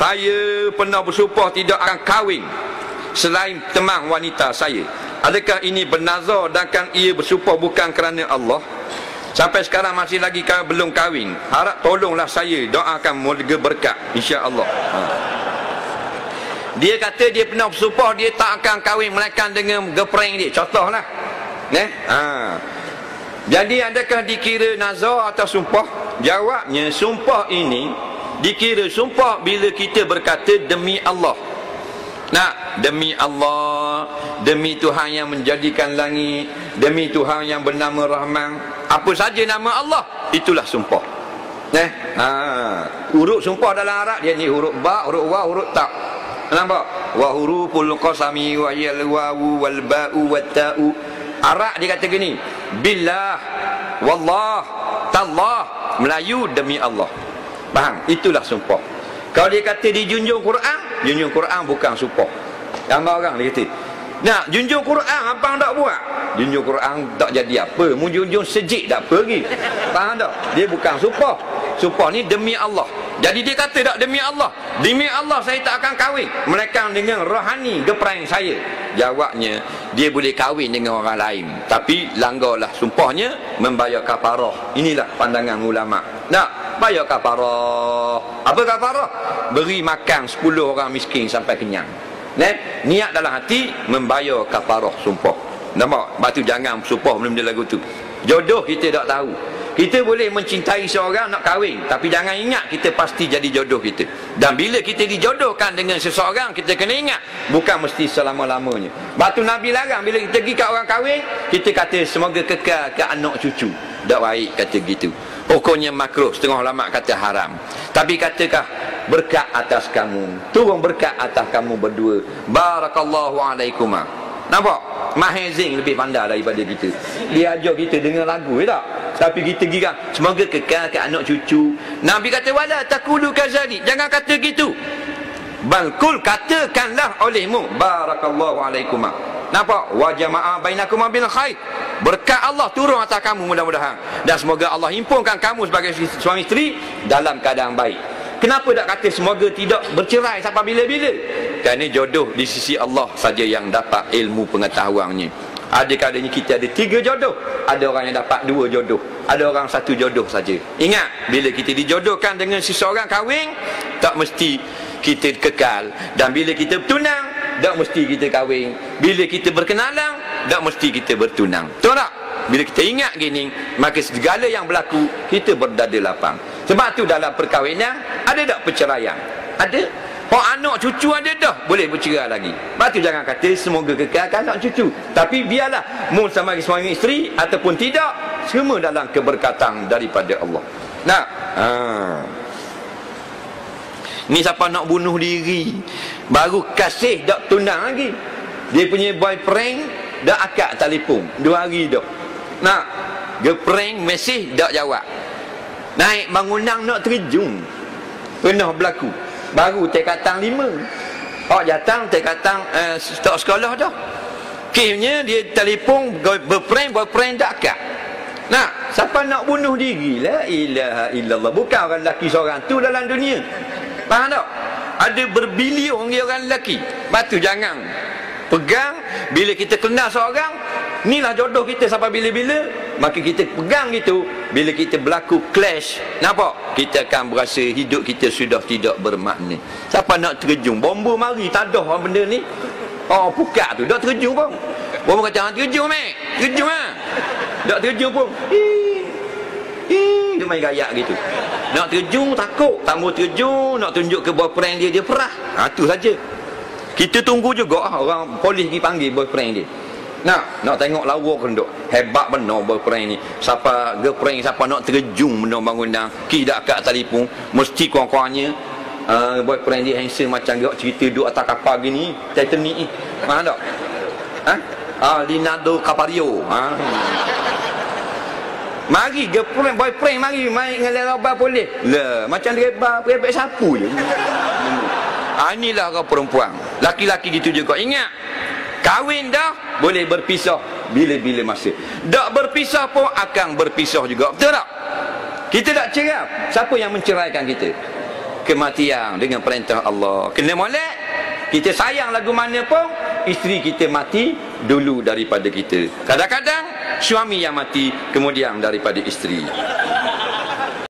saya pernah bersumpah tidak akan kahwin selain teman wanita saya. Adakah ini bernazar dan kan ia bersumpah bukan kerana Allah? Sampai sekarang masih lagi belum kahwin. Harap tolonglah saya, doakan moga berkat insya-Allah. Dia kata dia pernah bersumpah dia tak akan kahwin melainkan dengan girlfriend dia. Contohlah. Jadi adakah dikira nazar atau sumpah? Jawabnya, sumpah ini dikira sumpah bila kita berkata demi Allah. Demi Allah, demi Tuhan yang menjadikan langit, demi Tuhan yang bernama Rahman, apa saja nama Allah, itulah sumpah. Huruf sumpah dalam Arab dia ni huruf ba, huruf wa, huruf ta. Nampak? Wa huruful qasami wa yal wawu wal ba'u wat ta'u. Arab dia kata gini, billah, wallah, tallah. Melayu demi Allah. Faham? Itulah sumpah. Kalau dia kata dijunjung Quran bukan sumpah. Gambar orang dia kata, nak junjung Quran abang tak buat. Junjung Quran tak jadi apa. Menjunjung sejik tak apa lagi. Faham tak? Dia bukan sumpah. Sumpah ni demi Allah. Jadi dia kata tak demi Allah. Demi Allah saya tak akan kahwin melainkan dengan rohani girlfriend saya. Jawabnya, dia boleh kahwin dengan orang lain, tapi langgarlah sumpahnya, membayar kafarah. Inilah pandangan ulama. Bayar kafarah. Apa kafarah? Beri makan 10 orang miskin sampai kenyang. Niat dalam hati membayar kafarah sumpah. Nampak? Lepas tu jangan sumpah benda-benda lagu tu. Jodoh kita tak tahu. Kita boleh mencintai seorang nak kahwin, tapi jangan ingat kita pasti jadi jodoh kita. Dan bila kita dijodohkan dengan seseorang, kita kena ingat bukan mesti selama-lamanya. Batu Nabi larang bila kita pergi kat orang kahwin, kita kata semoga kekal ke anak cucu. Tak baik kata gitu. Pokoknya makruh, setengah ulama kata haram. Tapi katakah berkat atas kamu, turun berkat atas kamu berdua. Barakallahu alaikumah. Nampak? Mahezing lebih pandai daripada kita. Dia ajar kita dengar lagu, tak? Tapi kita kira semoga kekal ke anak cucu. Nabi kata wala taqulu kazalik. Jangan kata gitu. Balkul, katakanlah olehmu barakallahu alaikum. Nampak? Wa jama'a bainakum bil khair. Berkat Allah turun atas kamu mudah-mudahan. Dan semoga Allah himpunkan kamu sebagai suami isteri dalam keadaan baik. Kenapa tak kata semoga tidak bercerai sampai bila-bila? Kerana jodoh di sisi Allah saja yang dapat ilmu pengetahuannya. Ada kadanya kita ada 3 jodoh, ada orang yang dapat 2 jodoh, ada orang 1 jodoh saja. Ingat, bila kita dijodohkan dengan seseorang kahwin, tak mesti kita kekal. Dan bila kita bertunang, tak mesti kita kahwin. Bila kita berkenalan, tak mesti kita bertunang. Tahu tak? Bila kita ingat gini, maka segala yang berlaku kita berdada lapang. Sebab tu dalam perkahwinan ada tak perceraian? Ada. Oh, anak cucu ada dah, boleh bercerai lagi. Sebab tu jangan kata semoga kekalkan anak cucu. Tapi biarlah mu sama suami isteri ataupun tidak, semua dalam keberkatan daripada Allah. Ni siapa nak bunuh diri, baru kasih dak tunang lagi. Dia punya boyfriend dak akad telefon 2 hari dah. Girlfriend mesej dak jawab. Naik bangunan nak terjun. Pernah berlaku. Baru tekatang 5. Datang tekatang start sekolah dah. Kisnya dia telefon boyfriend dak akad. Siapa nak bunuh diri? La ilaha illallah. Bukan orang lelaki seorang tu dalam dunia. Faham tak? Ada berbilion orang lelaki. Batu jangan pegang. Bila kita kenal seorang, inilah jodoh kita sampai bila-bila, maka kita pegang gitu. Bila kita berlaku clash, nampak? Kita akan berasa hidup kita sudah tidak bermakna. Siapa nak terjun? Bomba mari, tak ada orang benda ni. Pukat tu, tak terjun pun. Bomba kata, terjun mek, terjun tak terjun pun. Dia main gayak gitu. Nak terjun takut, tak mau terjun, nak tunjuk ke boyfriend dia perah. Tu saja. Kita tunggu juga orang polis pergi panggil boyfriend dia. Nak tengok lawa kenduk. Hebat benar boyfriend ni. Siapa girlfriend, siapa nak terjun benar bangunan, tidak akad telefon, mesti kurang-kurangnya boyfriend dia handsome macam dia cerita duduk atas kapal gini, Titanic ni. Faham tak? Leonardo DiCaprio. Mari girlfriend boyfriend mari main dengan lebar polis. Macam rebek sapu je. Inilah orang perempuan. Laki-laki gitu juga. Ingat, kahwin dah boleh berpisah bila-bila masa. Tak berpisah pun akan berpisah juga. Betul tak? Kita tak cerai. Siapa yang menceraikan kita? kematian dengan perintah Allah. Kena molek. Kita sayang lagu mana pun, isteri kita mati dulu daripada kita. Kadang-kadang suami yang mati kemudian daripada isteri.